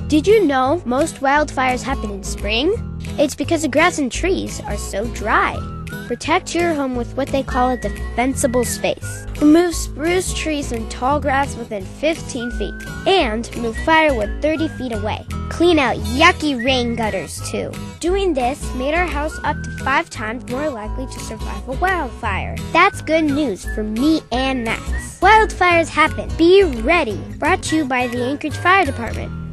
Did you know most wildfires happen in spring? It's because the grass and trees are so dry. Protect your home with what they call a defensible space. Remove spruce trees and tall grass within 15 feet. And move firewood 30 feet away. Clean out yucky rain gutters too. Doing this made our house up to 5 times more likely to survive a wildfire. That's good news for me and Max. Wildfires happen. Be ready. Brought to you by the Anchorage Fire Department.